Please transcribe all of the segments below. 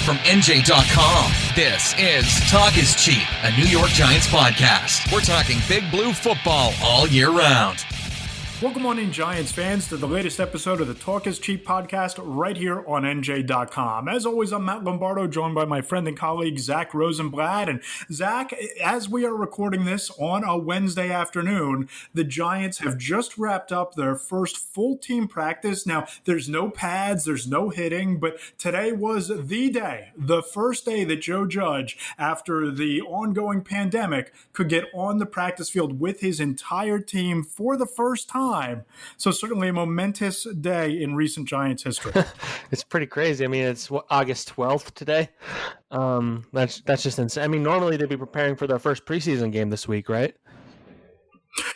From NJ.com, this is Talk is Cheap, a New York Giants podcast. We're talking Big Blue football all year round. Welcome on in, Giants fans, to the latest episode of the Talk is Cheap podcast right here on NJ.com. As always, I'm Matt Lombardo, joined by my friend and colleague, Zack Rosenblatt. And Zack, as we are recording this on a Wednesday afternoon, the Giants have just wrapped up their first full team practice. Now, there's no pads, there's no hitting, but today was the day, the first day that Joe Judge, after the ongoing pandemic, could get on the practice field with his entire team for the first time. So certainly a momentous day in recent Giants history. It's pretty crazy. I mean, it's August 12th today. That's just insane. I mean, normally they'd be preparing for their first preseason game this week, right?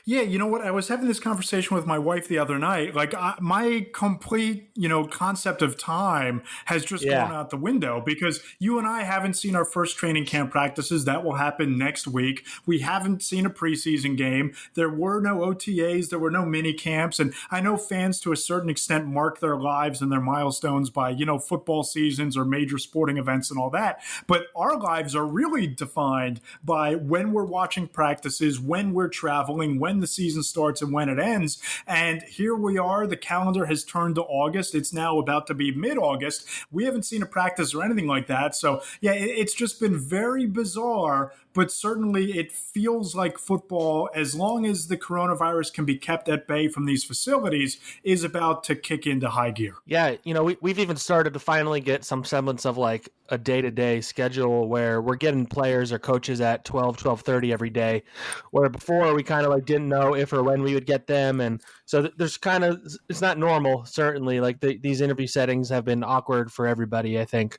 Yeah, you know what? I was having this conversation with my wife the other night. Like, my complete, concept of time has just gone out the window because you and I haven't seen our first training camp practices. That will happen next week. We haven't seen a preseason game. There were no OTAs. There were no mini camps. And I know fans, to a certain extent, mark their lives and their milestones by, football seasons or major sporting events and all that. But our lives are really defined by when we're watching practices, when we're traveling, when the season starts and when it ends. And here we are. The calendar has turned to August. It's now about to be mid-August. We haven't seen a practice or anything like that. So, yeah, it's just been very bizarre, but certainly it feels like football, as long as the coronavirus can be kept at bay from these facilities, is about to kick into high gear. Yeah, we've even started to finally get some semblance of like a day-to-day schedule where we're getting players or coaches at 12:30 every day, where before we kind of like didn't know if or when we would get them. And so there's kind of, it's not normal, certainly. Like these interview settings have been awkward for everybody, I think.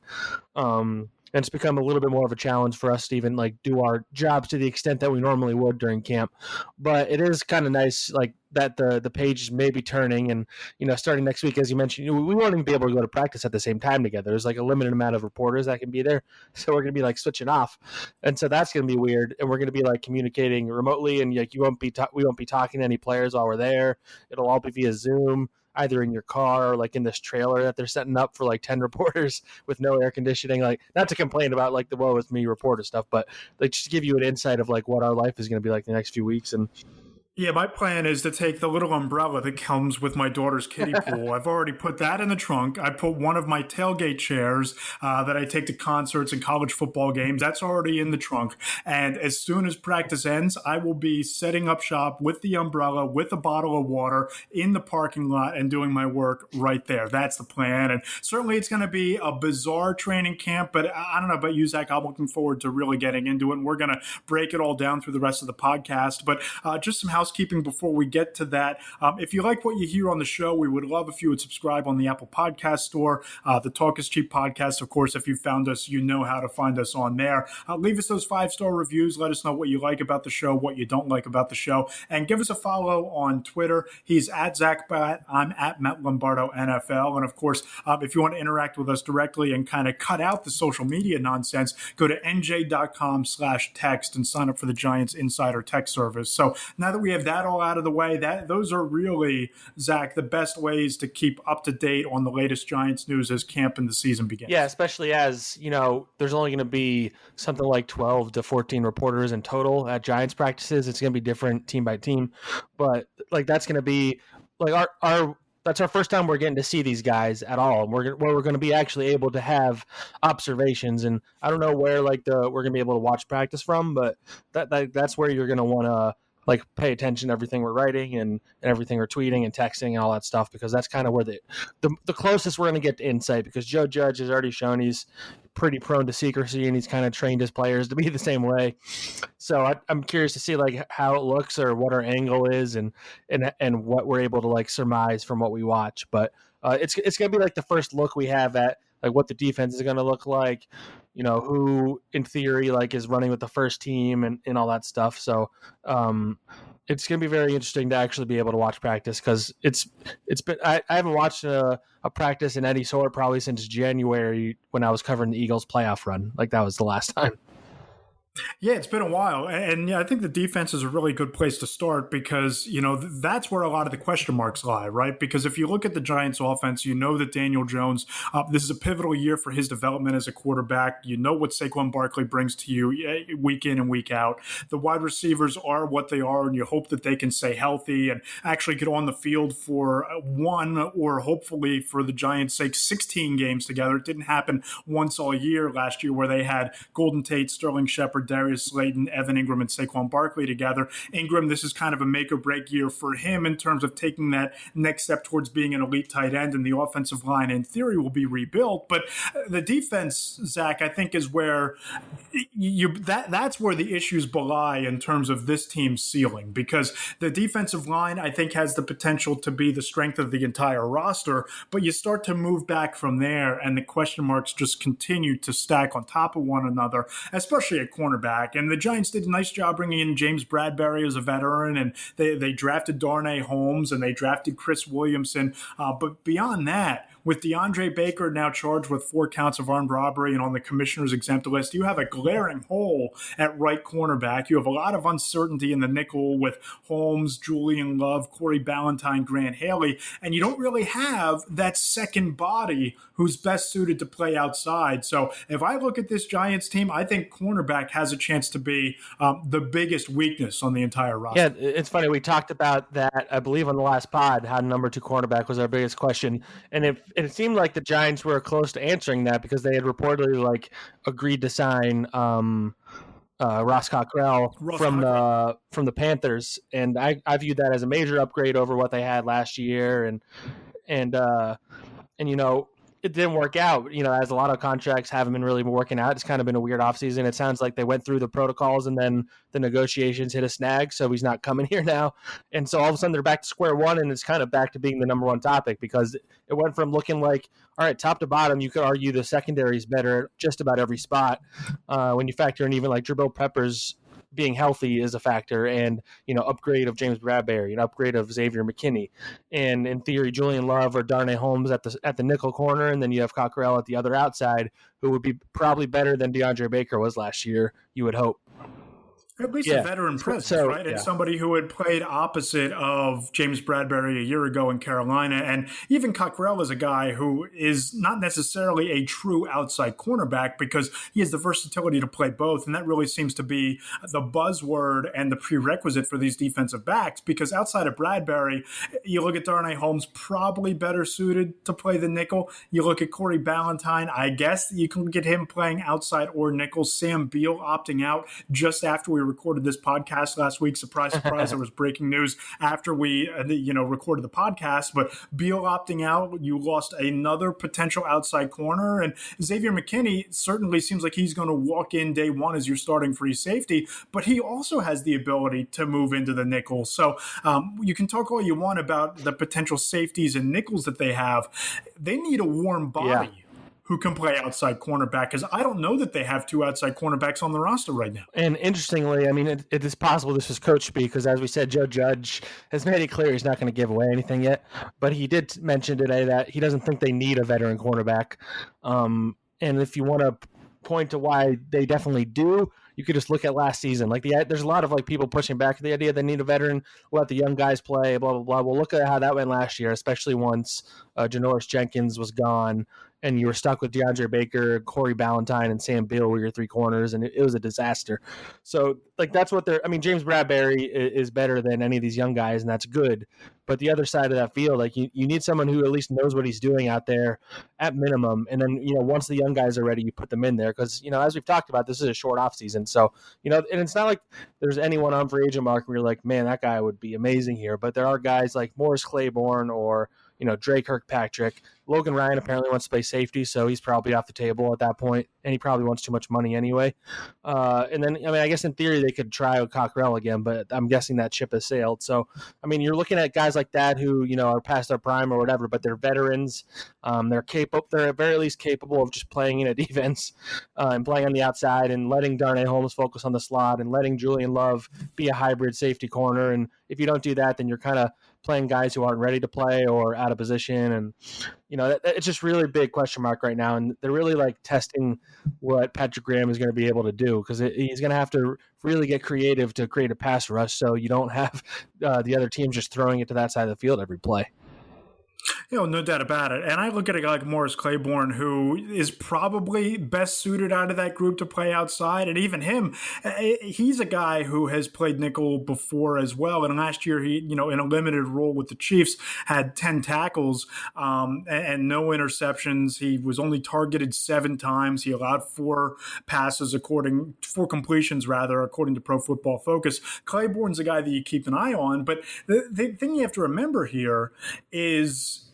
And it's become a little bit more of a challenge for us to even like do our jobs to the extent that we normally would during camp. But it is kind of nice, like that the page may be turning, and starting next week, as you mentioned, we won't even be able to go to practice at the same time together. There's like a limited amount of reporters that can be there, so we're gonna be like switching off, and so that's gonna be weird. And we're gonna be like communicating remotely, and like we won't be talking to any players while we're there. It'll all be via Zoom, either in your car or like in this trailer that they're setting up for like 10 reporters with no air conditioning. Like, not to complain about like the woe with me reporter stuff, but like just to give you an insight of like what our life is going to be like the next few weeks. And yeah, my plan is to take the little umbrella that comes with my daughter's kiddie pool. I've already put that in the trunk. I put one of my tailgate chairs that I take to concerts and college football games. That's already in the trunk. And as soon as practice ends, I will be setting up shop with the umbrella, with a bottle of water in the parking lot and doing my work right there. That's the plan. And certainly it's going to be a bizarre training camp, but I don't know about you, Zack. I'm looking forward to really getting into it. And we're going to break it all down through the rest of the podcast. But just some housekeeping before we get to that. If you like what you hear on the show, we would love if you would subscribe on the Apple Podcast Store. The Talk is Cheap podcast, of course, if you found us, you know how to find us on there. Leave us those 5-star reviews. Let us know what you like about the show, what you don't like about the show, and give us a follow on Twitter. He's at Zack Batt. I'm at Matt Lombardo NFL. And of course, if you want to interact with us directly and kind of cut out the social media nonsense, go to NJ.com/text and sign up for the Giants Insider Text Service. So now that we have that all out of the way, those are really, Zack, the best ways to keep up to date on the latest Giants news as camp and the season begins. Yeah, especially as, there's only going to be something like 12 to 14 reporters in total at Giants practices. It's going to be different team by team, but like that's going to be like that's our first time we're getting to see these guys at all, and we're going to be actually able to have observations. And I don't know where we're going to be able to watch practice from, but that's where you're going to want to like pay attention to everything we're writing and everything we're tweeting and texting and all that stuff, because that's kind of where the closest we're going to get to insight, because Joe Judge has already shown he's pretty prone to secrecy, and he's kind of trained his players to be the same way. So I'm curious to see like how it looks or what our angle is and what we're able to like surmise from what we watch. But it's going to be like the first look we have at like what the defense is going to look like, who in theory like is running with the first team and all that stuff. So it's going to be very interesting to actually be able to watch practice, because it's been I haven't watched a practice in any sort probably since January when I was covering the Eagles playoff run. Like that was the last time. Yeah, it's been a while. And yeah, I think the defense is a really good place to start because, that's where a lot of the question marks lie, right? Because if you look at the Giants offense, you know that Daniel Jones, this is a pivotal year for his development as a quarterback. You know what Saquon Barkley brings to you week in and week out. The wide receivers are what they are, and you hope that they can stay healthy and actually get on the field for one or hopefully for the Giants' sake, 16 games together. It didn't happen once all year last year where they had Golden Tate, Sterling Shepard, Darius Slayton, Evan Ingram, and Saquon Barkley together. Ingram, this is kind of a make or break year for him in terms of taking that next step towards being an elite tight end, and the offensive line, in theory, will be rebuilt. But the defense, Zach, I think is where that's where the issues belie in terms of this team's ceiling, because the defensive line, I think, has the potential to be the strength of the entire roster, but you start to move back from there, and the question marks just continue to stack on top of one another, especially at cornerback. And the Giants did a nice job bringing in James Bradberry as a veteran, and they drafted Darnay Holmes, and they drafted Chris Williamson. But beyond that, with DeAndre Baker now charged with 4 counts of armed robbery and on the commissioner's exempt list, you have a glaring hole at right cornerback. You have a lot of uncertainty in the nickel with Holmes, Julian Love, Corey Ballantyne, Grant Haley, and you don't really have that second body who's best suited to play outside. So if I look at this Giants team, I think cornerback has a chance to be the biggest weakness on the entire roster. Yeah, it's funny. We talked about that, I believe, on the last pod, how number 2 cornerback was our biggest question. And it seemed like the Giants were close to answering that because they had reportedly agreed to sign Ross Cockrell from the Panthers, and I viewed that as a major upgrade over what they had last year, and it didn't work out, as a lot of contracts haven't been really working out. It's kind of been a weird offseason. It sounds like they went through the protocols and then the negotiations hit a snag, so he's not coming here now. And so all of a sudden they're back to square one, and it's kind of back to being the number one topic because it went from looking like, all right, top to bottom, you could argue the secondary is better at just about every spot. When you factor in even Jabril Peppers being healthy is a factor, and upgrade of James Bradberry, an upgrade of Xavier McKinney, and in theory Julian Love or Darnay Holmes at the nickel corner, and then you have Cockrell at the other outside, who would be probably better than DeAndre Baker was last year, you would hope. At least a veteran presence, right? And somebody who had played opposite of James Bradberry a year ago in Carolina. And even Cockrell is a guy who is not necessarily a true outside cornerback because he has the versatility to play both. And that really seems to be the buzzword and the prerequisite for these defensive backs, because outside of Bradberry, you look at Darnay Holmes, probably better suited to play the nickel. You look at Corey Ballantyne, I guess you can get him playing outside or nickel. Sam Beal opting out just after we recorded this podcast last week. Surprise, surprise, there was breaking news after we recorded the podcast, but Beal opting out, you lost another potential outside corner, and Xavier McKinney certainly seems like he's going to walk in day one as your starting free safety, but he also has the ability to move into the nickel. So you can talk all you want about the potential safeties and nickels that they have. They need a warm body who can play outside cornerback, because I don't know that they have 2 outside cornerbacks on the roster right now. And interestingly, I mean, it is possible this was coach speak, because as we said, Joe Judge has made it clear he's not going to give away anything yet, but he did mention today that he doesn't think they need a veteran cornerback. And if you want to point to why they definitely do, you could just look at last season. There's a lot of people pushing back the idea they need a veteran, let the young guys play, blah, blah, blah. Well, look at how that went last year, especially once Janoris Jenkins was gone, and you were stuck with DeAndre Baker, Corey Ballantyne, and Sam Beal were your 3 corners, and it was a disaster. So, that's what James Bradberry is better than any of these young guys, and that's good. But the other side of that field, you need someone who at least knows what he's doing out there at minimum. And then, once the young guys are ready, you put them in there. Because, as we've talked about, this is a short offseason. So, and it's not like there's anyone on free agent market where you're like, man, that guy would be amazing here. But there are guys like Morris Claiborne or, Drake Kirkpatrick. Logan Ryan apparently wants to play safety, so he's probably off the table at that point, and he probably wants too much money anyway. And then, I guess in theory they could try Cockrell again, but I'm guessing that ship has sailed. So, you're looking at guys like that who, are past their prime or whatever, but they're veterans. They're capable. They're at very least capable of just playing in a defense and playing on the outside and letting Darnay Holmes focus on the slot and letting Julian Love be a hybrid safety corner. And if you don't do that, then you're kind of playing guys who aren't ready to play or out of position. And, it's just really big question mark right now. And they're really like testing what Patrick Graham is going to be able to do, because he's going to have to really get creative to create a pass rush so you don't have the other teams just throwing it to that side of the field every play. No doubt about it. And I look at a guy like Morris Claiborne, who is probably best suited out of that group to play outside. And even him, he's a guy who has played nickel before as well. And last year, he, in a limited role with the Chiefs, had 10 tackles and no interceptions. He was only targeted 7 times. He allowed 4 completions, according to Pro Football Focus. Claiborne's a guy that you keep an eye on. But the thing you have to remember here is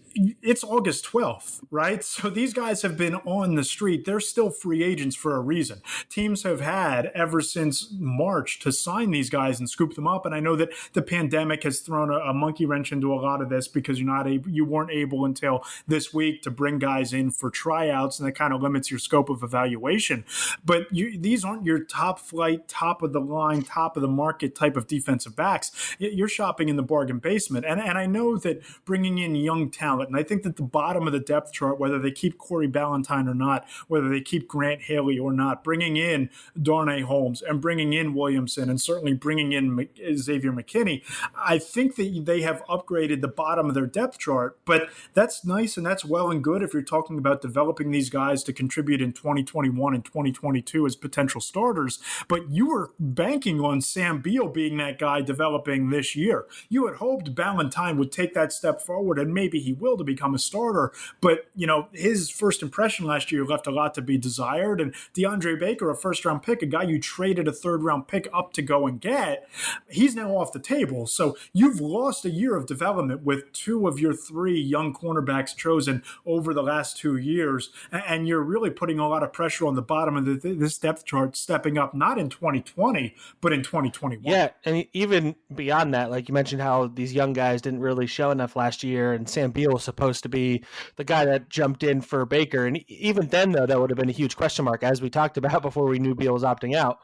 it's August 12th, right? So these guys have been on the street. They're still free agents for a reason. Teams have had ever since March to sign these guys and scoop them up. And I know that the pandemic has thrown a monkey wrench into a lot of this, because you weren't able until this week to bring guys in for tryouts, and that kind of limits your scope of evaluation. But these aren't your top flight, top of the line, top of the market type of defensive backs. You're shopping in the bargain basement. And I know that bringing in young talent, and I think that the bottom of the depth chart, whether they keep Corey Ballantyne or not, whether they keep Grant Haley or not, bringing in Darnay Holmes and bringing in Williamson and certainly bringing in Xavier McKinney, I think that they have upgraded the bottom of their depth chart. But that's nice and that's well and good if you're talking about developing these guys to contribute in 2021 and 2022 as potential starters. But you were banking on Sam Beal being that guy developing this year. You had hoped Ballantyne would take that step forward, and maybe he will, to become a starter. But, his first impression last year left a lot to be desired. And DeAndre Baker, a first-round pick, a guy you traded a third-round pick up to go and get, he's now off the table. So you've lost a year of development with 2 of your 3 young cornerbacks chosen over the last 2 years. And you're really putting a lot of pressure on the bottom of this depth chart, stepping up not in 2020, but in 2021. Yeah, and even beyond that, like you mentioned how these young guys didn't really show enough last year, and Sam Beal was supposed to be the guy that jumped in for Baker. And even then, though, that would have been a huge question mark, as we talked about before we knew Beal was opting out.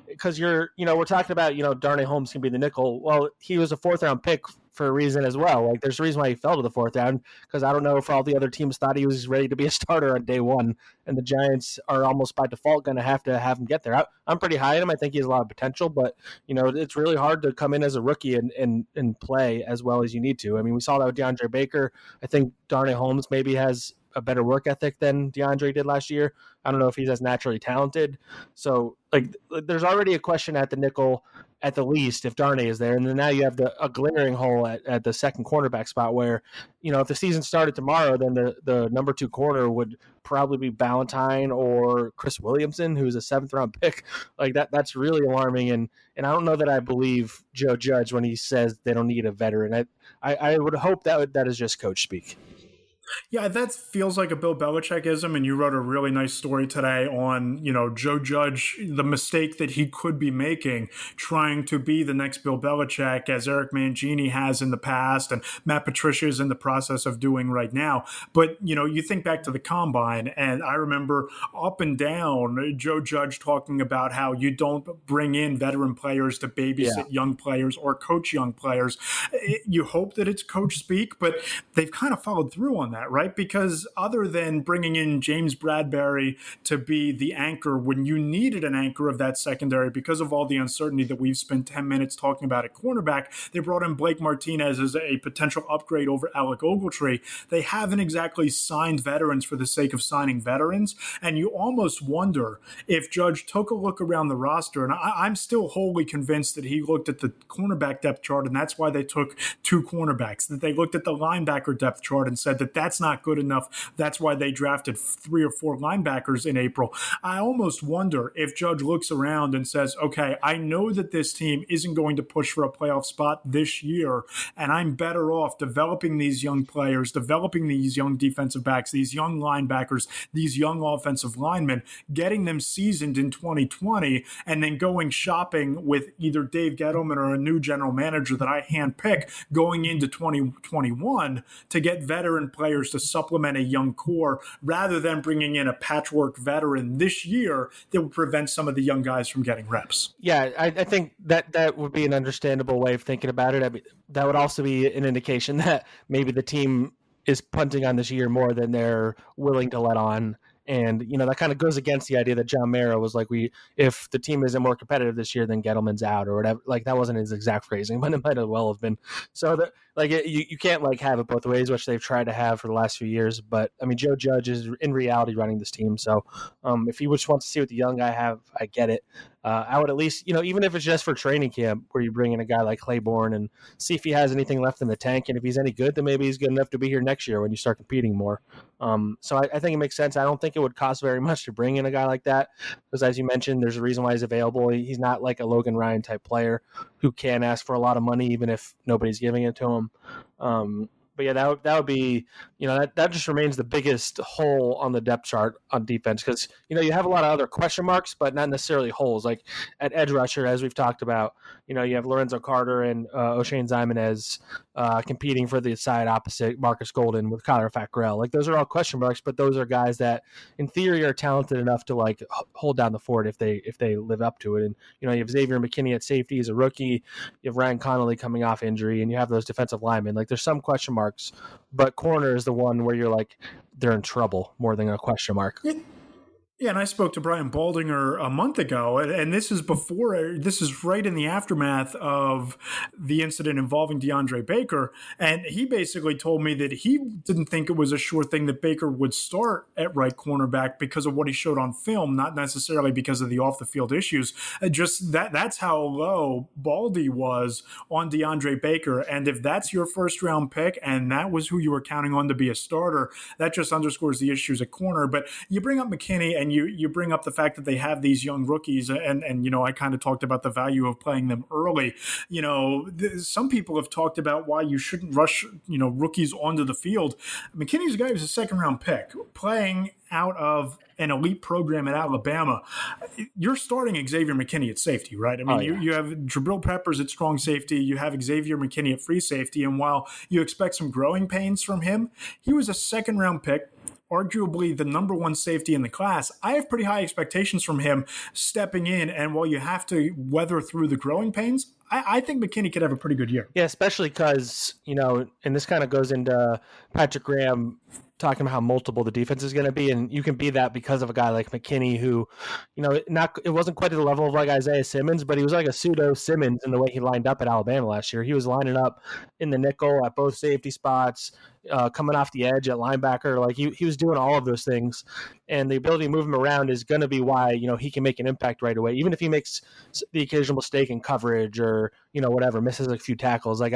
Because we're talking about, Darnay Holmes can be the nickel. Well, he was a 4th-round pick for a reason as well. Like, there's a reason why he fell to the 4th round, because I don't know if all the other teams thought he was ready to be a starter on day 1, and the Giants are almost by default going to have him get there. I'm pretty high on him. I think he has a lot of potential, but it's really hard to come in as a rookie and play as well as you need to. I mean, we saw that with DeAndre Baker. I think Darnay Holmes maybe has a better work ethic than DeAndre did last year. I don't know if he's as naturally talented. So, there's already a question at the nickel at the least if Darnay is there. And then now you have a glaring hole at the second cornerback spot where, if the season started tomorrow, then the number 2 corner would probably be Ballantyne or Chris Williamson, who's a 7th-round pick. Like that's really alarming. And I don't know that I believe Joe Judge when he says they don't need a veteran. I would hope that is just coach speak. Yeah, that feels like a Bill Belichickism, and you wrote a really nice story today on, Joe Judge, the mistake that he could be making trying to be the next Bill Belichick, as Eric Mangini has in the past and Matt Patricia is in the process of doing right now. But, you think back to the Combine, and I remember up and down Joe Judge talking about how you don't bring in veteran players to babysit young players or coach young players. You hope that it's coach speak, but they've kind of followed through on that, right? Because other than bringing in James Bradbury to be the anchor when you needed an anchor of that secondary because of all the uncertainty that we've spent 10 minutes talking about at cornerback, they brought in Blake Martinez as a potential upgrade over Alec Ogletree. They haven't exactly signed veterans for the sake of signing veterans, and you almost wonder if Judge took a look around the roster, and I'm still wholly convinced that he looked at the cornerback depth chart, and that's why they took 2 cornerbacks, that they looked at the linebacker depth chart and said that that's not good enough. That's why they drafted 3 or 4 linebackers in April. I almost wonder if Judge looks around and says, okay, I know that this team isn't going to push for a playoff spot this year, and I'm better off developing these young players, developing these young defensive backs, these young linebackers, these young offensive linemen, getting them seasoned in 2020, and then going shopping with either Dave Gettleman or a new general manager that I handpick going into 2021 to get veteran players players to supplement a young core rather than bringing in a patchwork veteran this year that would prevent some of the young guys from getting reps. Yeah, I think that would be an understandable way of thinking about it. I mean, that would also be an indication that maybe the team is punting on this year more than they're willing to let on. And, that kind of goes against the idea that John Mara was like, if the team isn't more competitive this year, then Gettleman's out or whatever. Like, that wasn't his exact phrasing, but it might as well have been. So, you can't, have it both ways, which they've tried to have for the last few years. But, I mean, Joe Judge is in reality running this team. So, if he just wants to see what the young guy have, I get it. I would at least, even if it's just for training camp where you bring in a guy like Claiborne and see if he has anything left in the tank. And if he's any good, then maybe he's good enough to be here next year when you start competing more. So I think it makes sense. I don't think it would cost very much to bring in a guy like that because, as you mentioned, there's a reason why he's available. He's not like a Logan Ryan type player who can ask for a lot of money even if nobody's giving it to him. But yeah, that would be, that just remains the biggest hole on the depth chart on defense because, you have a lot of other question marks, but not necessarily holes. Like at edge rusher, as we've talked about, you have Lorenzo Carter and O'Shane Zimonez competing for the side opposite Marcus Golden with Kyler Fackrell. Like those are all question marks, but those are guys that in theory are talented enough to hold down the fort if they live up to it. And, you have Xavier McKinney at safety as a rookie. You have Ryan Connolly coming off injury and you have those defensive linemen. Like there's some question marks, but corner is the one where you're like, they're in trouble more than a question mark. Yeah, and I spoke to Brian Baldinger a month ago, and this is right in the aftermath of the incident involving DeAndre Baker, and he basically told me that he didn't think it was a sure thing that Baker would start at right cornerback because of what he showed on film, not necessarily because of the off-the-field issues. Just that's how low Baldy was on DeAndre Baker, and if that's your first-round pick and that was who you were counting on to be a starter, that just underscores the issues at corner. But you bring up McKinney and you bring up the fact that they have these young rookies, and I kind of talked about the value of playing them early. Some people have talked about why you shouldn't rush rookies onto the field. McKinney's a guy who's a second-round pick playing out of an elite program at Alabama. You're starting Xavier McKinney at safety, right? I mean, you have Jabril Peppers at strong safety. You have Xavier McKinney at free safety. And while you expect some growing pains from him, he was a second-round pick, arguably the number one safety in the class. I have pretty high expectations from him stepping in. And while you have to weather through the growing pains, I think McKinney could have a pretty good year. Yeah, especially because, and this kind of goes into Patrick Graham talking about how multiple the defense is going to be, and you can be that because of a guy like McKinney who, it wasn't quite to the level of like Isaiah Simmons, but he was like a pseudo Simmons in the way he lined up at Alabama last year. He was lining up in the nickel at both safety spots, coming off the edge at linebacker. Like he was doing all of those things, and the ability to move him around is going to be why he can make an impact right away, even if he makes the occasional mistake in coverage or whatever, misses a few tackles. Like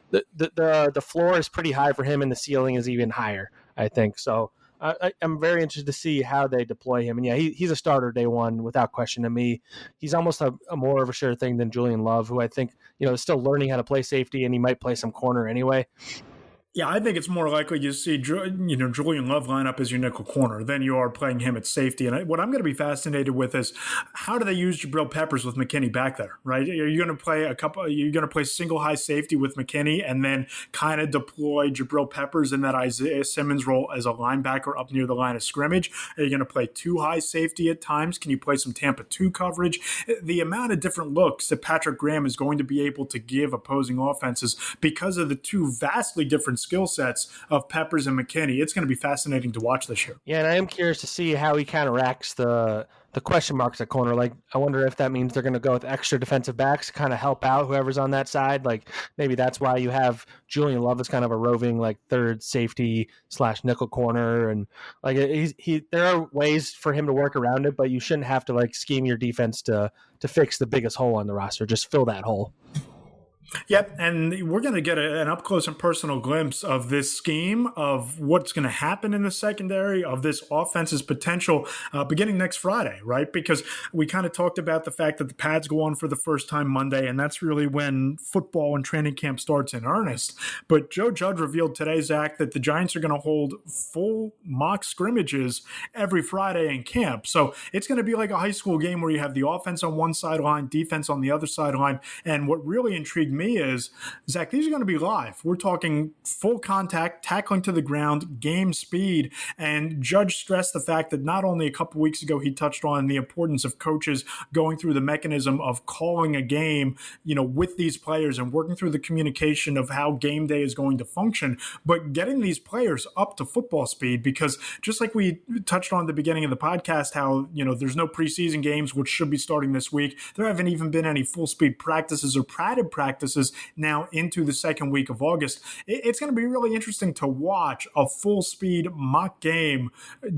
the floor is pretty high for him, and the ceiling is even higher, I think. So I'm very interested to see how they deploy him. And yeah, he's a starter day one without question to me. He's almost a more of a sure thing than Julian Love, who I think is still learning how to play safety, and he might play some corner anyway. Yeah, I think it's more likely you see Julian Love line up as your nickel corner than you are playing him at safety. And what I'm going to be fascinated with is how do they use Jabril Peppers with McKinney back there, right? Are you going to play you're going to play single high safety with McKinney and then kind of deploy Jabril Peppers in that Isaiah Simmons role as a linebacker up near the line of scrimmage? Are you going to play two high safety at times? Can you play some Tampa 2 coverage? The amount of different looks that Patrick Graham is going to be able to give opposing offenses because of the two vastly different skill sets of Peppers and McKinney, it's going to be fascinating to watch this year. Yeah, and I am curious to see how he counteracts the question marks at corner. Like, I wonder if that means they're going to go with extra defensive backs to kind of help out whoever's on that side. Like, maybe that's why you have Julian Love as kind of a roving, like, third safety / nickel corner. And, like, there are ways for him to work around it, but you shouldn't have to, like, scheme your defense to fix the biggest hole on the roster. Just fill that hole. Yep, and we're going to get an up-close and personal glimpse of this scheme, of what's going to happen in the secondary, of this offense's potential beginning next Friday, right? Because we kind of talked about the fact that the pads go on for the first time Monday, and that's really when football and training camp starts in earnest. But Joe Judge revealed today, Zach, that the Giants are going to hold full mock scrimmages every Friday in camp. So it's going to be like a high school game where you have the offense on one sideline, defense on the other sideline. And what really intrigued me me is, Zach, these are going to be live. We're talking full contact, tackling to the ground, game speed. And Judge stressed the fact that not only a couple weeks ago he touched on the importance of coaches going through the mechanism of calling a game, with these players and working through the communication of how game day is going to function, but getting these players up to football speed, because just like we touched on at the beginning of the podcast, how, there's no preseason games, which should be starting this week. There haven't even been any full speed practices or padded practices now into the second week of August. It's going to be really interesting to watch a full speed mock game,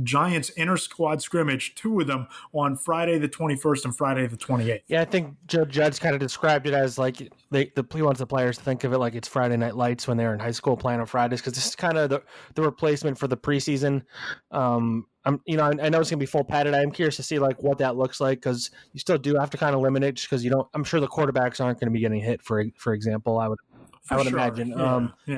Giants inter squad scrimmage, two of them on Friday the 21st and Friday the 28th. Yeah, I think Joe Judge kind of described it as like he wants the players to think of it like it's Friday Night Lights when they're in high school playing on Fridays, because this is kind of the replacement for the preseason. I know it's gonna be full padded. I'm curious to see like what that looks like, because you still do have to kind of limit it, just because I'm sure the quarterbacks aren't going to be getting hit for example. I would imagine.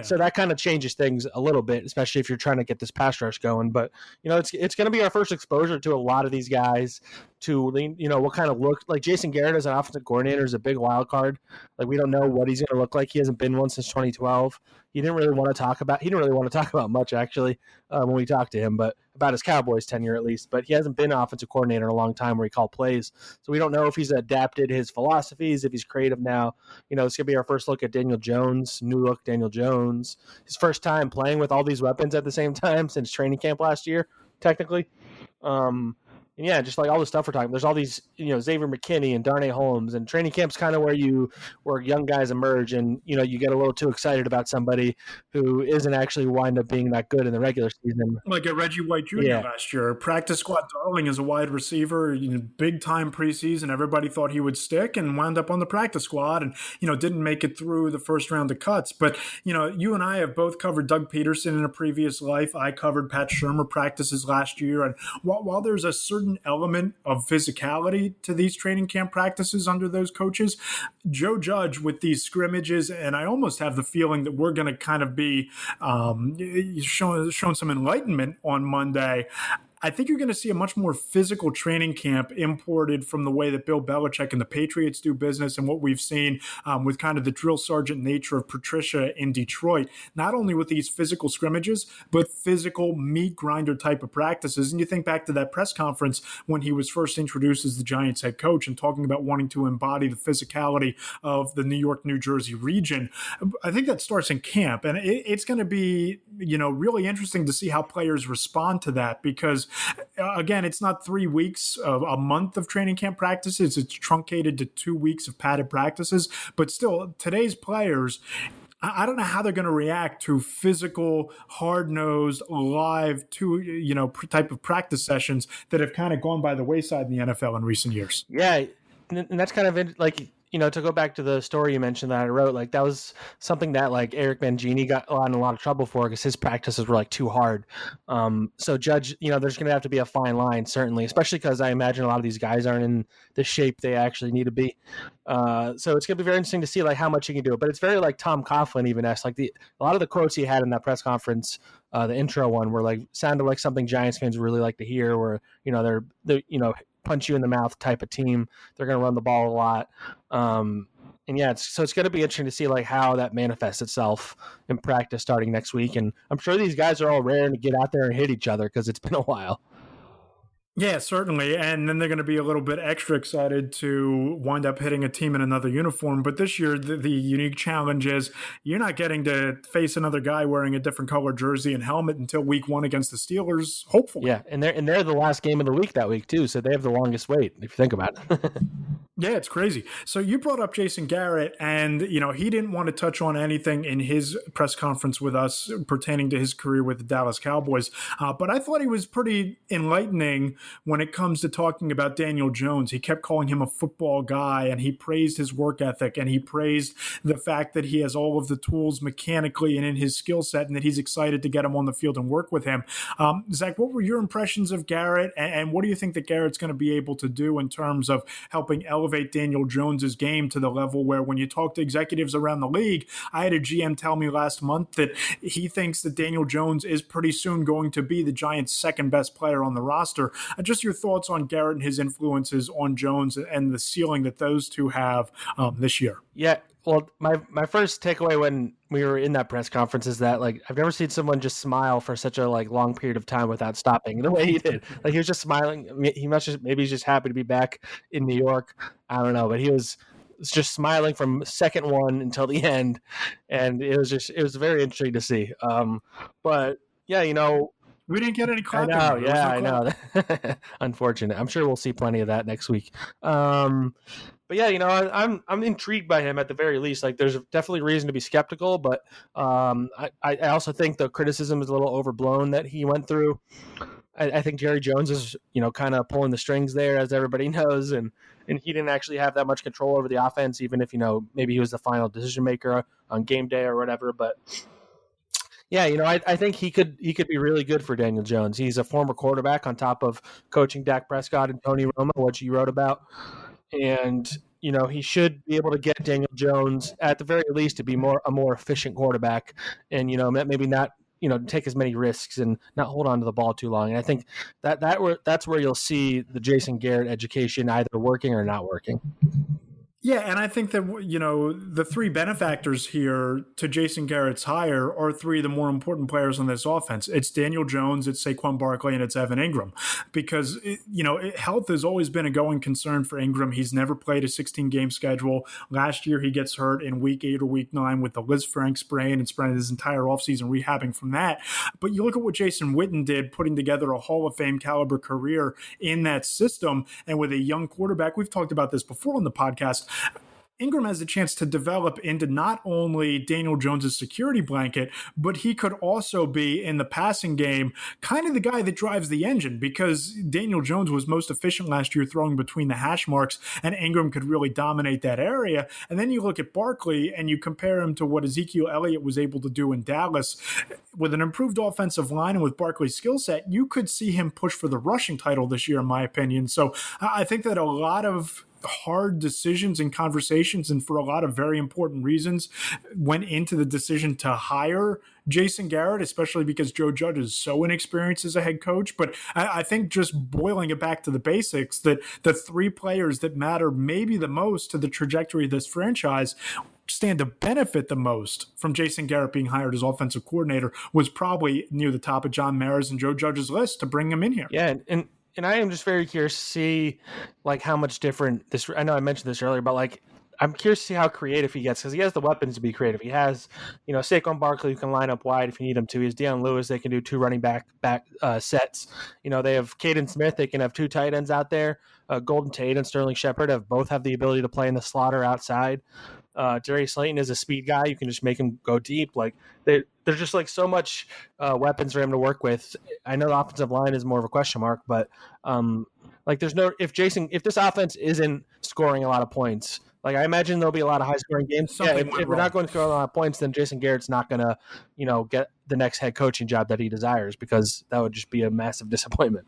So that kind of changes things a little bit, especially if you're trying to get this pass rush going. But it's going to be our first exposure to a lot of these guys, to what kind of look like. Jason Garrett as an offensive coordinator is a big wild card. Like, we don't know what he's going to look like. He hasn't been one since 2012. He didn't really want to talk about much, actually, when we talked to him, but about his Cowboys tenure at least. But he hasn't been an offensive coordinator in a long time where he called plays, so we don't know if he's adapted his philosophies, if he's creative now. It's going to be our first look at Daniel Jones, new look Daniel Jones, his first time playing with all these weapons at the same time since training camp last year, technically. And yeah, just like all the stuff we're talking, there's all these, Xavier McKinney and Darnay Holmes, and training camp's kind of where young guys emerge, and you get a little too excited about somebody who isn't actually wind up being that good in the regular season. Like a Reggie White Jr. last year, practice squad darling as a wide receiver, big time preseason. Everybody thought he would stick and wound up on the practice squad, and didn't make it through the first round of cuts. But you and I have both covered Doug Peterson in a previous life. I covered Pat Shurmur practices last year, and while there's a certain element of physicality to these training camp practices under those coaches, Joe Judge with these scrimmages, and I almost have the feeling that we're going to kind of be shown some enlightenment on Monday. I think you're going to see a much more physical training camp imported from the way that Bill Belichick and the Patriots do business, and what we've seen with kind of the drill sergeant nature of Patricia in Detroit, not only with these physical scrimmages, but physical meat grinder type of practices. And you think back to that press conference when he was first introduced as the Giants head coach and talking about wanting to embody the physicality of the New York, New Jersey region. I think that starts in camp, and it's going to be, really interesting to see how players respond to that, because again, it's not 3 weeks of a month of training camp practices. It's truncated to 2 weeks of padded practices. But still, today's players, I don't know how they're going to react to physical, hard-nosed, live, type of practice sessions that have kind of gone by the wayside in the NFL in recent years. Yeah, and that's kind of like, to go back to the story you mentioned that I wrote, like that was something that like Eric Mangini got in a lot of trouble for, because his practices were like too hard. So Judge, there's going to have to be a fine line, certainly, especially because I imagine a lot of these guys aren't in the shape they actually need to be. So it's going to be very interesting to see like how much he can do. But it's very like Tom Coughlin even-esque. Like a lot of the quotes he had in that press conference, the intro one, were like sounded like something Giants fans really like to hear. Where they're punch you in the mouth type of team. They're going to run the ball a lot. And yeah, it's going to be interesting to see like how that manifests itself in practice starting next week. And I'm sure these guys are all raring to get out there and hit each other, because it's been a while. Yeah, certainly. And then they're going to be a little bit extra excited to wind up hitting a team in another uniform. But this year, the unique challenge is you're not getting to face another guy wearing a different color jersey and helmet until week 1 against the Steelers, hopefully. Yeah, and they're the last game of the week that week, too. So they have the longest wait, if you think about it. Yeah, it's crazy. So you brought up Jason Garrett, and he didn't want to touch on anything in his press conference with us pertaining to his career with the Dallas Cowboys. But I thought he was pretty enlightening when it comes to talking about Daniel Jones. He kept calling him a football guy, and he praised his work ethic, and he praised the fact that he has all of the tools mechanically and in his skill set, and that he's excited to get him on the field and work with him. Zach, what were your impressions of Garrett, and what do you think that Garrett's going to be able to do in terms of helping elevate Daniel Jones's game to the level where, when you talk to executives around the league, I had a GM tell me last month that he thinks that Daniel Jones is pretty soon going to be the Giants' second best player on the roster. Just your thoughts on Garrett and his influences on Jones and the ceiling that those two have this year. Yeah, Well, my first takeaway when we were in that press conference is that like I've never seen someone just smile for such a like long period of time without stopping the way he did. Like he was just smiling. I mean, maybe he's just happy to be back in New York. I don't know, but he was just smiling from second one until the end, and it was very interesting to see. But yeah, We didn't get any I clapping. know, There was yeah, no I clap. know. Unfortunate. I'm sure we'll see plenty of that next week. But yeah, I'm intrigued by him at the very least. Like, there's definitely reason to be skeptical, but I also think the criticism is a little overblown that he went through. I think Jerry Jones is, kind of pulling the strings there, as everybody knows, and he didn't actually have that much control over the offense, even if maybe he was the final decision maker on game day or whatever. But yeah, I think he could be really good for Daniel Jones. He's a former quarterback on top of coaching Dak Prescott and Tony Romo, which you wrote about. And, he should be able to get Daniel Jones at the very least to be a more efficient quarterback and, maybe not, take as many risks and not hold on to the ball too long. And I think that's where you'll see the Jason Garrett education either working or not working. Yeah, and I think that, the three benefactors here to Jason Garrett's hire are three of the more important players on this offense. It's Daniel Jones, it's Saquon Barkley, and it's Evan Ingram. Because, health has always been a going concern for Ingram. He's never played a 16-game schedule. Last year, he gets hurt in week 8 or week 9 with the Liz Frank sprain and spent his entire offseason rehabbing from that. But you look at what Jason Witten did, putting together a Hall of Fame caliber career in that system, and with a young quarterback. We've talked about this before on the podcast. Ingram has a chance to develop into not only Daniel Jones's security blanket, but he could also be in the passing game kind of the guy that drives the engine, because Daniel Jones was most efficient last year throwing between the hash marks, and Ingram could really dominate that area. And then you look at Barkley and you compare him to what Ezekiel Elliott was able to do in Dallas. With an improved offensive line and with Barkley's skill set, you could see him push for the rushing title this year, in my opinion. So I think that a lot of hard decisions and conversations, and for a lot of very important reasons, went into the decision to hire Jason Garrett, especially because Joe Judge is so inexperienced as a head coach. But I think just boiling it back to the basics, that the three players that matter maybe the most to the trajectory of this franchise stand to benefit the most from Jason Garrett being hired as offensive coordinator was probably near the top of John Mara's and Joe Judge's list to bring him in here. Yeah, and I am just very curious to see like how much different this. I know I mentioned this earlier, but like I'm curious to see how creative he gets, because he has the weapons to be creative. He has, Saquon Barkley who can line up wide if you need him to. He has Deion Lewis. They can do 2 running back sets. They have Caden Smith. They can have 2 tight ends out there. Golden Tate and Sterling Shepard both have the ability to play in the slot or outside. Darius Slayton is a speed guy. You can just make him go deep. Like there's just like so much weapons for him to work with. I know the offensive line is more of a question mark, but like there's no if this offense isn't scoring a lot of points, like I imagine there'll be a lot of high scoring games. If we're not going to score a lot of points, then Jason Garrett's not going to get the next head coaching job that he desires, because that would just be a massive disappointment.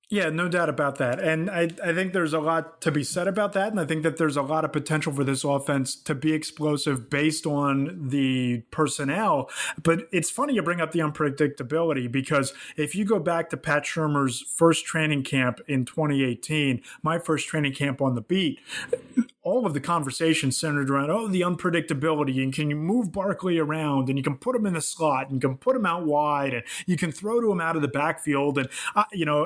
Yeah, no doubt about that. And I think there's a lot to be said about that. And I think that there's a lot of potential for this offense to be explosive based on the personnel. But it's funny you bring up the unpredictability, because if you go back to Pat Shurmur's first training camp in 2018, my first training camp on the beat, all of the conversation centered around, the unpredictability, and can you move Barkley around, and you can put him in the slot, and you can put him out wide, and you can throw to him out of the backfield. And,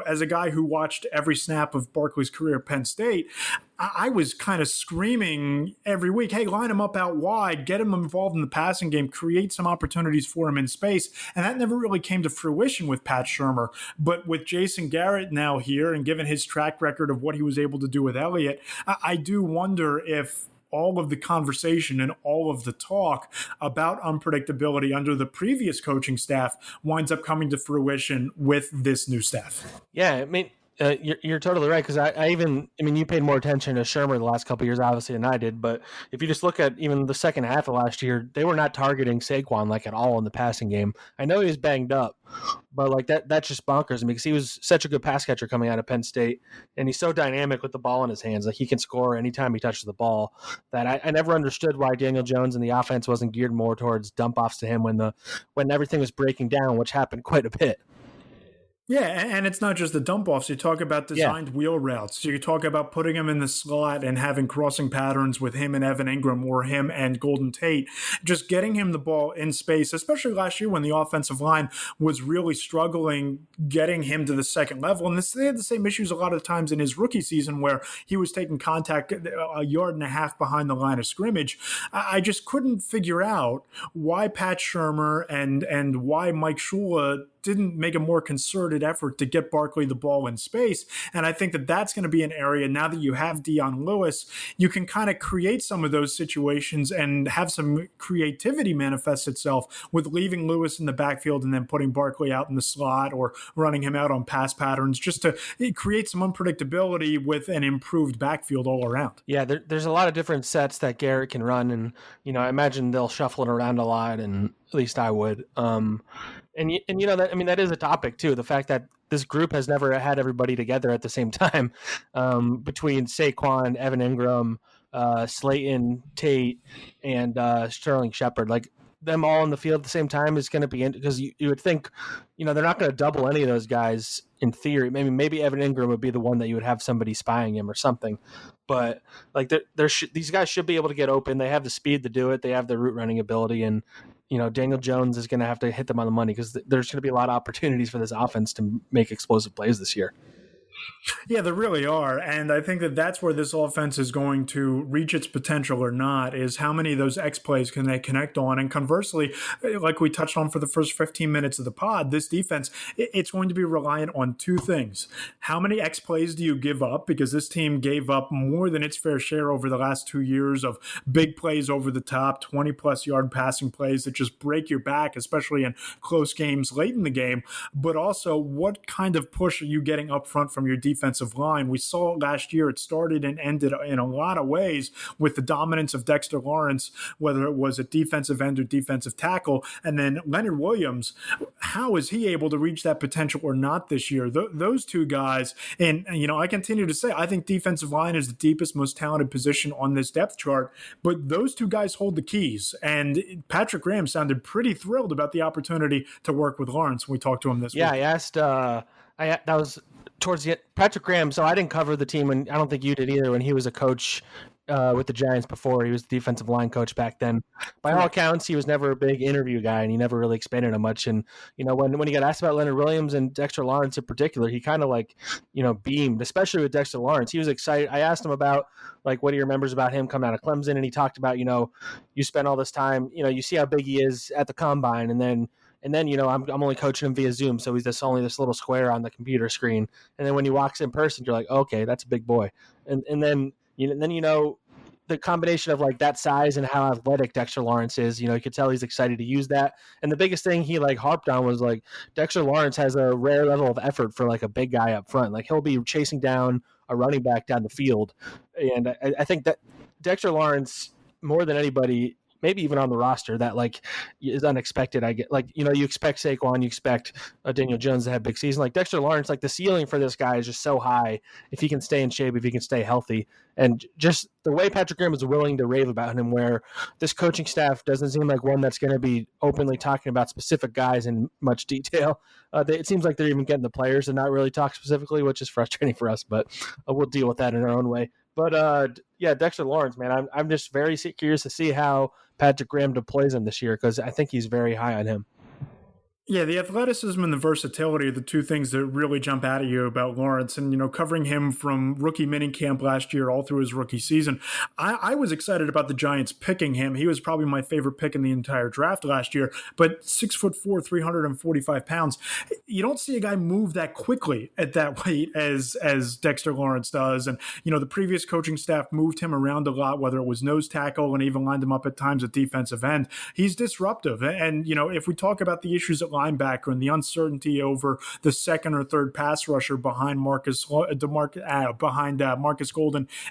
as a guy who watched every snap of Barkley's career at Penn State, I was kind of screaming every week, hey, line him up out wide, get him involved in the passing game, create some opportunities for him in space. And that never really came to fruition with Pat Shurmur. But with Jason Garrett now here, and given his track record of what he was able to do with Elliott, I do wonder if all of the conversation and all of the talk about unpredictability under the previous coaching staff winds up coming to fruition with this new staff. Yeah, I mean, you're totally right, because you paid more attention to Shurmur the last couple of years, obviously, than I did. But if you just look at even the second half of last year, they were not targeting Saquon like at all in the passing game. I know he was banged up, but like that's just bonkers, because he was such a good pass catcher coming out of Penn State, and he's so dynamic with the ball in his hands. Like he can score anytime he touches the ball. That I never understood why Daniel Jones and the offense wasn't geared more towards dump offs to him when everything was breaking down, which happened quite a bit. Yeah, and it's not just the dump offs. You talk about Yeah. designed wheel routes. You talk about putting him in the slot and having crossing patterns with him and Evan Ingram or him and Golden Tate. Just getting him the ball in space, especially last year when the offensive line was really struggling getting him to the second level. And they had the same issues a lot of times in his rookie season where he was taking contact a yard and a half behind the line of scrimmage. I just couldn't figure out why Pat Shurmur and why Mike Shula didn't make a more concerted effort to get Barkley the ball in space. And I think that that's going to be an area now that you have Dion Lewis, you can kind of create some of those situations and have some creativity manifest itself with leaving Lewis in the backfield and then putting Barkley out in the slot or running him out on pass patterns just to create some unpredictability with an improved backfield all around. Yeah, there's a lot of different sets that Garrett can run, and I imagine they'll shuffle it around a lot, and at least I would. And that, I mean, that is a topic too. The fact that this group has never had everybody together at the same time, between Saquon, Evan Ingram, Slayton, Tate, and Sterling Shepard, like them all in the field at the same time is going to be because you would think, they're not going to double any of those guys in theory. Maybe Evan Ingram would be the one that you would have somebody spying him or something. But like these guys should be able to get open. They have the speed to do it. They have the route running ability, and Daniel Jones is going to have to hit them on the money because there's going to be a lot of opportunities for this offense to make explosive plays this year. Yeah, there really are. And I think that that's where this offense is going to reach its potential or not, is how many of those X plays can they connect on. And conversely, like we touched on for the first 15 minutes of the pod, this defense, it's going to be reliant on two things. How many X plays do you give up? Because this team gave up more than its fair share over the last 2 years of big plays over the top, 20-plus yard passing plays that just break your back, especially in close games late in the game. But also, what kind of push are you getting up front from your defensive line? We saw it last year. It started and ended in a lot of ways with the dominance of Dexter Lawrence, whether it was at defensive end or defensive tackle. And then Leonard Williams, how is he able to reach that potential or not this year? Those two guys, and I continue to say, I think defensive line is the deepest, most talented position on this depth chart, but those two guys hold the keys. And Patrick Graham sounded pretty thrilled about the opportunity to work with Lawrence when we talked to him this week. Yeah, I asked, that was towards the Patrick Graham. So I didn't cover the team, and I don't think you did either, when he was a coach with the Giants before. He was the defensive line coach back then. By all accounts, he was never a big interview guy, and he never really expanded on much. And when he got asked about Leonard Williams and Dexter Lawrence in particular, he kind of beamed, especially with Dexter Lawrence. He was excited. I asked him about what he remembers about him coming out of Clemson, and he talked about you spent all this time, you see how big he is at the combine, and then I'm only coaching him via Zoom, so he's only this little square on the computer screen. And then when he walks in person, you're like, okay, that's a big boy. And then the combination of that size and how athletic Dexter Lawrence is, you could tell he's excited to use that. And the biggest thing he harped on was Dexter Lawrence has a rare level of effort for a big guy up front. He'll be chasing down a running back down the field. And I think that Dexter Lawrence, more than anybody, maybe even on the roster, that is unexpected. I get you expect Saquon, you expect Daniel Jones to have big season. Dexter Lawrence, the ceiling for this guy is just so high if he can stay in shape, if he can stay healthy. And just the way Patrick Graham is willing to rave about him, where this coaching staff doesn't seem like one that's going to be openly talking about specific guys in much detail. It seems like they're even getting the players and not really talk specifically, which is frustrating for us, but we'll deal with that in our own way. But yeah, Dexter Lawrence, man, I'm just very curious to see how Patrick Graham deploys him this year, because I think he's very high on him. Yeah, the athleticism and the versatility are the two things that really jump out at you about Lawrence. And, covering him from rookie minicamp last year all through his rookie season, I was excited about the Giants picking him. He was probably my favorite pick in the entire draft last year. But 6'4", 345 pounds, you don't see a guy move that quickly at that weight as Dexter Lawrence does. And, the previous coaching staff moved him around a lot, whether it was nose tackle and even lined him up at times at defensive end. He's disruptive. And, if we talk about the issues at linebacker and the uncertainty over the second or third pass rusher behind Marcus Golden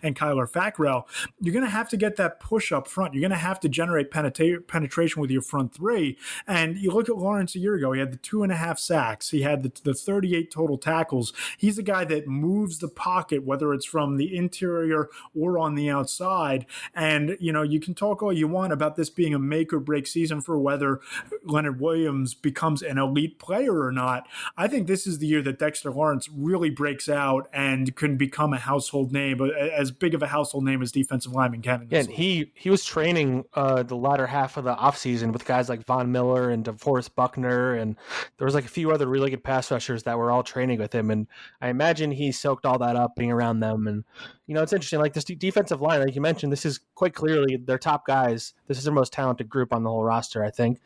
and Kyler Fackrell, you're going to have to get that push up front. You're going to have to generate penetration with your front three. And you look at Lawrence a year ago, he had the 2.5 sacks. He had the 38 total tackles. He's a guy that moves the pocket, whether it's from the interior or on the outside. And, you can talk all you want about this being a make or break season for whether Leonard Williams becomes becomes an elite player or not, I think this is the year that Dexter Lawrence really breaks out and can become a household name, as big of a household name as defensive lineman can in Yeah, this and league. he was training the latter half of the offseason with guys like Von Miller and DeForest Buckner, and there was like a few other really good pass rushers that were all training with him, and I imagine he soaked all that up being around them. And it's interesting, like this defensive line, like you mentioned, this is quite clearly their top guys. This is their most talented group on the whole roster, I think.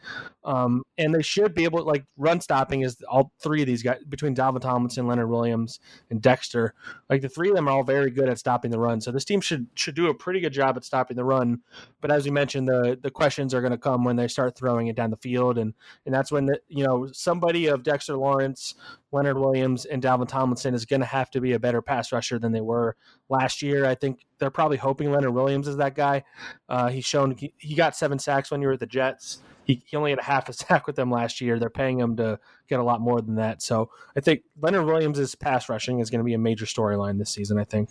And they should be able to, like, run stopping is all three of these guys, between Dalvin Tomlinson, Leonard Williams, and Dexter. Like, the three of them are all very good at stopping the run. So this team should do a pretty good job at stopping the run. But as we mentioned, the questions are going to come when they start throwing it down the field. And that's when, somebody of Dexter Lawrence, Leonard Williams, and Dalvin Tomlinson is going to have to be a better pass rusher than they were last year. I think they're probably hoping Leonard Williams is that guy. He's shown he got 7 sacks when you were at the Jets. He only had a half a sack with them last year. They're paying him to get a lot more than that. So I think Leonard Williams' pass rushing is going to be a major storyline this season, I think.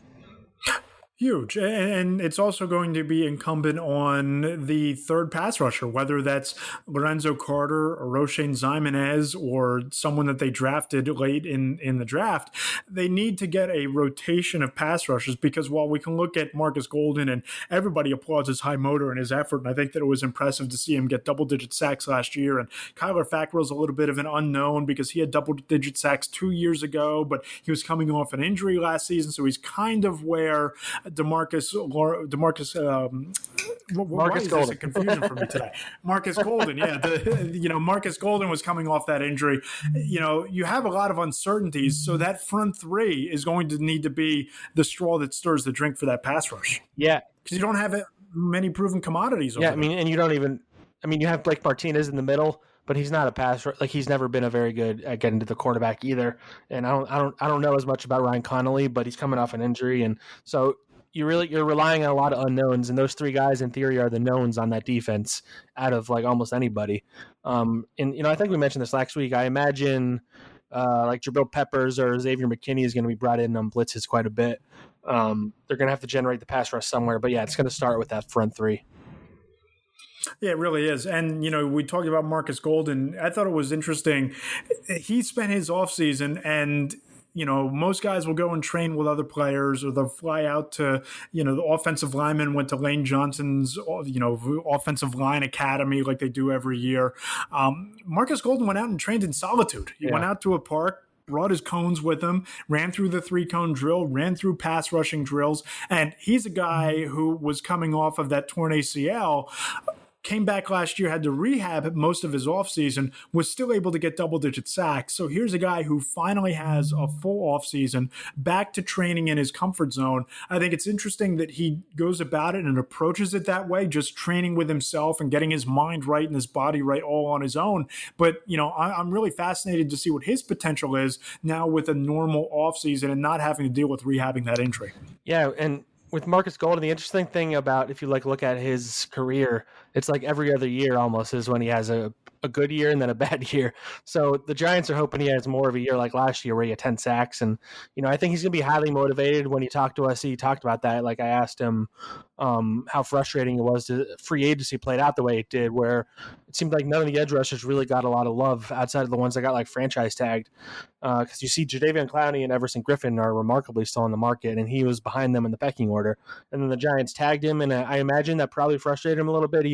Huge. And it's also going to be incumbent on the third pass rusher, whether that's Lorenzo Carter or Roshane Zimenez or someone that they drafted late in the draft. They need to get a rotation of pass rushers, because while we can look at Marcus Golden and everybody applauds his high motor and his effort, and I think that it was impressive to see him get double-digit sacks last year, and Kyler Fackrell's a little bit of an unknown because he had double-digit sacks 2 years ago, but he was coming off an injury last season, so he's kind of where Marcus Golden. A confusion for me today. Marcus Golden, yeah. Marcus Golden was coming off that injury. You have a lot of uncertainties, so that front three is going to need to be the straw that stirs the drink for that pass rush. Yeah, because you don't have many proven commodities. Yeah, and you don't even. You have Blake Martinez in the middle, but he's not a passer. Like, he's never been a very good at getting to the quarterback either. And I don't know as much about Ryan Connolly, but he's coming off an injury, and so you're relying on a lot of unknowns, and those three guys in theory are the knowns on that defense out of like almost anybody. And I think we mentioned this last week. I imagine like Jabril Peppers or Xavier McKinney is going to be brought in on blitzes quite a bit. They're going to have to generate the pass rush somewhere, but yeah, it's going to start with that front three. Yeah, it really is. And, we talked about Marcus Golden. I thought it was interesting. He spent his offseason, and most guys will go and train with other players, or they'll fly out to, the offensive lineman went to Lane Johnson's, offensive line academy like they do every year. Marcus Golden went out and trained in solitude. He went out to a park, brought his cones with him, ran through the 3-cone drill, ran through pass rushing drills. And he's a guy who was coming off of that torn ACL, came back last year, had to rehab most of his offseason, was still able to get double-digit sacks. So here's a guy who finally has a full offseason, back to training in his comfort zone. I think it's interesting that he goes about it and approaches it that way, just training with himself and getting his mind right and his body right all on his own. But, I'm really fascinated to see what his potential is now with a normal offseason and not having to deal with rehabbing that injury. Yeah, and with Marcus Golden, the interesting thing about, if you look at his career, it's like every other year almost is when he has a good year and then a bad year. So the Giants are hoping he has more of a year like last year where he had 10 sacks. And, I think he's going to be highly motivated. When he talked to us, he talked about that. Like, I asked him how frustrating it was to free agency played out the way it did, where it seemed like none of the edge rushers really got a lot of love outside of the ones that got like franchise tagged. Because you see Jadeveon Clowney and Everson Griffin are remarkably still on the market, and he was behind them in the pecking order. And then the Giants tagged him, and I imagine that probably frustrated him a little bit.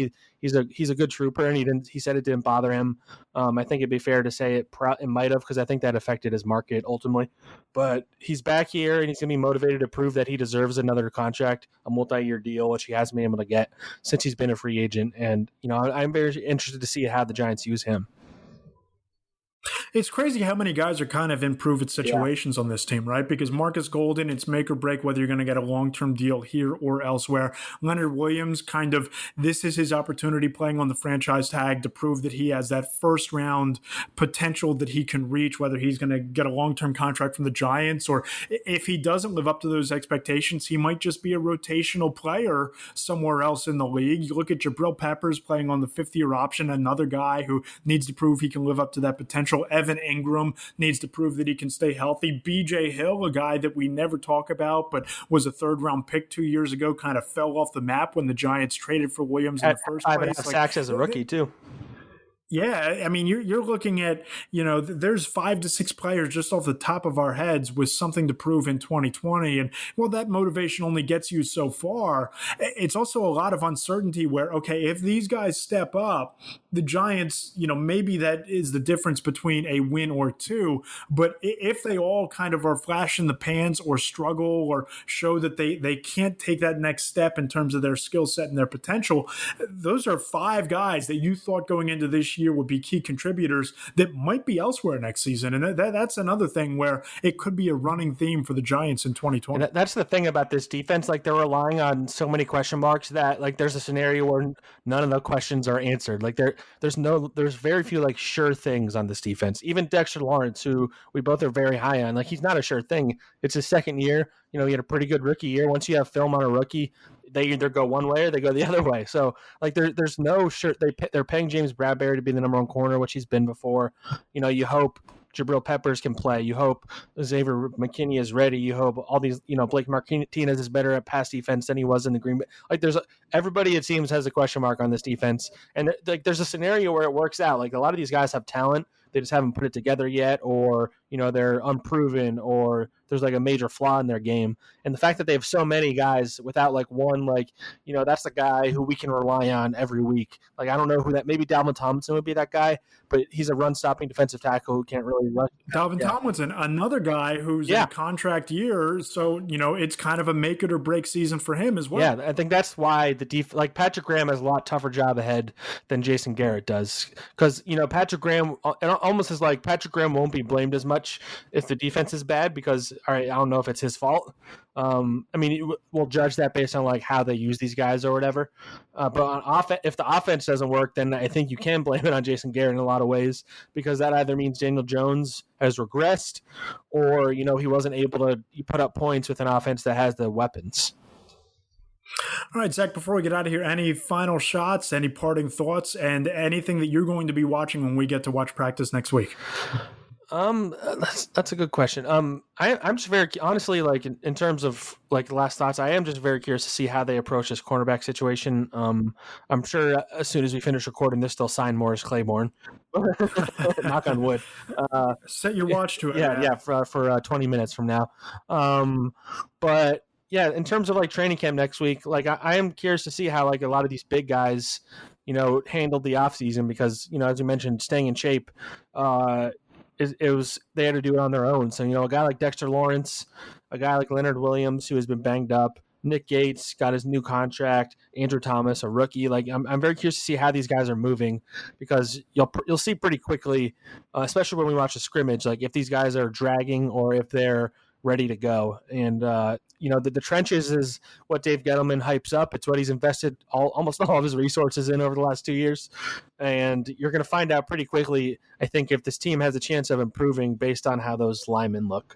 He's a good trooper, and he said it didn't bother him. I think it'd be fair to say it might have, because I think that affected his market ultimately. But he's back here, and he's going to be motivated to prove that he deserves another contract, a multi-year deal, which he hasn't been able to get since he's been a free agent. And I'm very interested to see how the Giants use him. It's crazy how many guys are kind of in prove-it situations on this team, right? Because Marcus Golden, it's make or break whether you're going to get a long-term deal here or elsewhere. Leonard Williams, kind of, this is his opportunity playing on the franchise tag to prove that he has that first-round potential that he can reach, whether he's going to get a long-term contract from the Giants, or if he doesn't live up to those expectations, he might just be a rotational player somewhere else in the league. You look at Jabril Peppers playing on the 5th-year option, another guy who needs to prove he can live up to that potential. Evan Ingram needs to prove that he can stay healthy. BJ Hill, a guy that we never talk about, but was a 3rd-round pick 2 years ago, kind of fell off the map when the Giants traded for Williams in the first place. 5.5 sacks as a rookie, too. Yeah, I mean, you're looking at, there's 5 to 6 players just off the top of our heads with something to prove in 2020, and well, that motivation only gets you so far. It's also a lot of uncertainty where, okay, if these guys step up, the Giants, maybe that is the difference between a win or two. But if they all kind of are flash in the pans or struggle or show that they can't take that next step in terms of their skill set and their potential, those are 5 guys that you thought going into this year would be key contributors that might be elsewhere next season. And that's another thing where it could be a running theme for the Giants in 2020. And that's the thing about this defense. Like, they're relying on so many question marks that, like, there's a scenario where none of the questions are answered. Like, there's very few, like, sure things on this defense. Even Dexter Lawrence, who we both are very high on, like, he's not a sure thing. It's his second year. He had a pretty good rookie year. Once you have film on a rookie, they either go one way or they go the other way. So, like, there's no sure. They're paying James Bradbury to be the number one corner, which he's been before. You hope Jabril Peppers can play. You hope Xavier Mckinney is ready. You hope all these, Blake Martinez is better at pass defense than he was in the Green Bay. Like, everybody, it seems, has a question mark on this defense. And like, there's a scenario where it works out. Like, a lot of these guys have talent. They just haven't put it together yet, or, they're unproven, or there's like a major flaw in their game. And the fact that they have so many guys without like one, like, that's the guy who we can rely on every week. Like, I don't know who that, maybe Dalvin Tomlinson would be that guy, but he's a run-stopping defensive tackle who can't really rush. Dalvin Tomlinson, another guy who's in a contract year, so, it's kind of a make-it-or-break season for him as well. Yeah, I think that's why like, Patrick Graham has a lot tougher job ahead than Jason Garrett does. Because, Patrick Graham, it almost is like Patrick Graham won't be blamed as much if the defense is bad because, all right, I don't know if it's his fault. We'll judge that based on like how they use these guys or whatever. But on offense, if the offense doesn't work, then I think you can blame it on Jason Garrett in a lot of ways, because that either means Daniel Jones has regressed, or he wasn't able to put up points with an offense that has the weapons. All right, Zach, before we get out of here, any final shots, any parting thoughts, and anything that you're going to be watching when we get to watch practice next week? That's a good question. I'm just very, honestly, like, in terms of like last thoughts, I am just very curious to see how they approach this cornerback situation. I'm sure as soon as we finish recording this, they'll sign Morris Claiborne. Knock on wood. Set your watch to it. Yeah, for 20 minutes from now. But yeah, in terms of like training camp next week, like I am curious to see how like a lot of these big guys, handled the offseason, because, as you mentioned, staying in shape, they had to do it on their own. So, a guy like Dexter Lawrence, a guy like Leonard Williams, who has been banged up, Nick Gates got his new contract, Andrew Thomas, a rookie. Like, I'm very curious to see how these guys are moving, because you'll see pretty quickly, especially when we watch a scrimmage, like if these guys are dragging or if they're ready to go. And the trenches is what Dave Gettleman hypes up. It's what he's invested almost all of his resources in over the last 2 years. And you're going to find out pretty quickly, I think, if this team has a chance of improving based on how those linemen look.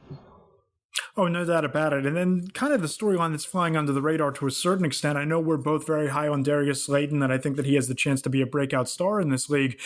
Oh, no doubt about it. And then kind of the storyline that's flying under the radar to a certain extent, I know we're both very high on Darius Slayton, and I think that he has the chance to be a breakout star in this league.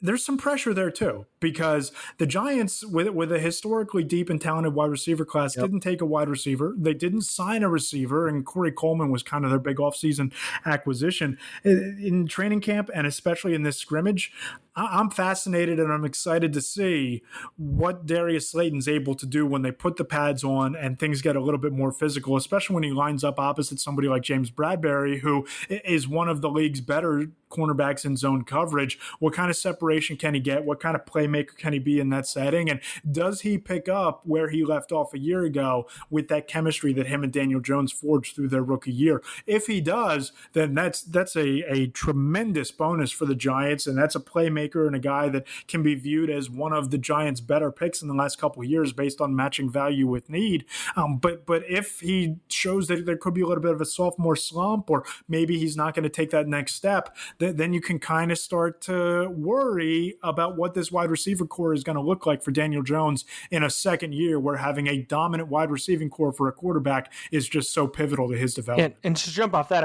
There's some pressure there too, because the Giants, with a historically deep and talented wide receiver class, didn't take a wide receiver. They didn't sign a receiver, and Corey Coleman was kind of their big offseason acquisition. In training camp, and especially in this scrimmage, I'm fascinated and I'm excited to see what Darius Slayton's able to do when they put the pads on and things get a little bit more physical, especially when he lines up opposite somebody like James Bradbury, who is one of the league's better cornerbacks in zone coverage. What kind of separation can he get? What kind of playmaker can he be in that setting? And does he pick up where he left off a year ago with that chemistry that him and Daniel Jones forged through their rookie year? If he does, then that's a tremendous bonus for the Giants, and that's a playmaker and a guy that can be viewed as one of the Giants' better picks in the last couple of years based on matching value with need. But if he shows that there could be a little bit of a sophomore slump, or maybe he's not going to take that next step, then you can kind of start to worry about what this wide receiver core is going to look like for Daniel Jones in a second year, where having a dominant wide receiving core for a quarterback is just so pivotal to his development. And to jump off that,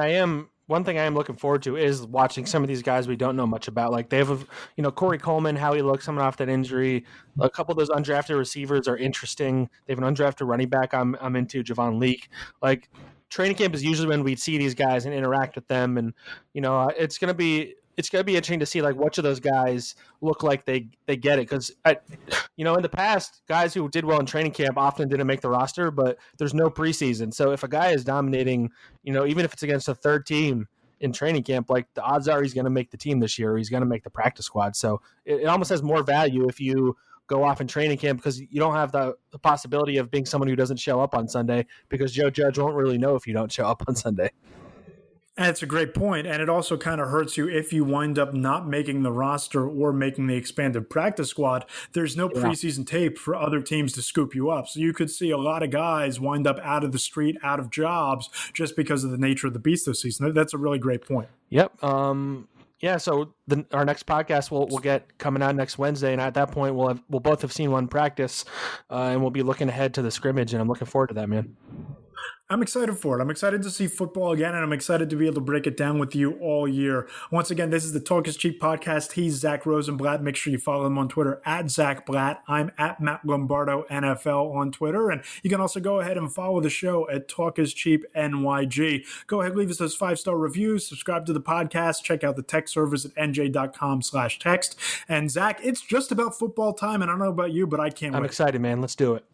one thing I am looking forward to is watching some of these guys we don't know much about. Like, they have, Corey Coleman, how he looks coming off that injury. A couple of those undrafted receivers are interesting. They have an undrafted running back I'm into, Javon Leake. Like, training camp is usually when we see these guys and interact with them. And, it's going to be it's going to be interesting to see like which of those guys look like they get it, because in the past, guys who did well in training camp often didn't make the roster, but there's no preseason. So if a guy is dominating, even if it's against a third team in training camp, like the odds are he's going to make the team this year, or he's going to make the practice squad. So it almost has more value if you go off in training camp, because you don't have the possibility of being someone who doesn't show up on Sunday, because Joe Judge won't really know if you don't show up on Sunday. And it's a great point, and it also kind of hurts you if you wind up not making the roster or making the expanded practice squad. There's no preseason tape for other teams to scoop you up. So you could see a lot of guys wind up out of the street, out of jobs, just because of the nature of the beast this season. That's a really great point. Yep. So our next podcast we'll get coming out next Wednesday, and at that point we'll both have seen one practice, and we'll be looking ahead to the scrimmage, and I'm looking forward to that, man. I'm excited for it. I'm excited to see football again, and I'm excited to be able to break it down with you all year. Once again, this is the Talk is Cheap podcast. He's Zach Rosenblatt. Make sure you follow him on Twitter at Zach Blatt. I'm at Matt Lombardo NFL on Twitter, and you can also go ahead and follow the show at Talk is Cheap NYG. Go ahead, leave us those 5-star reviews, subscribe to the podcast, check out the text service at NJ.com/text. And Zach, it's just about football time, and I don't know about you, but I can't wait. I'm excited, man. Let's do it.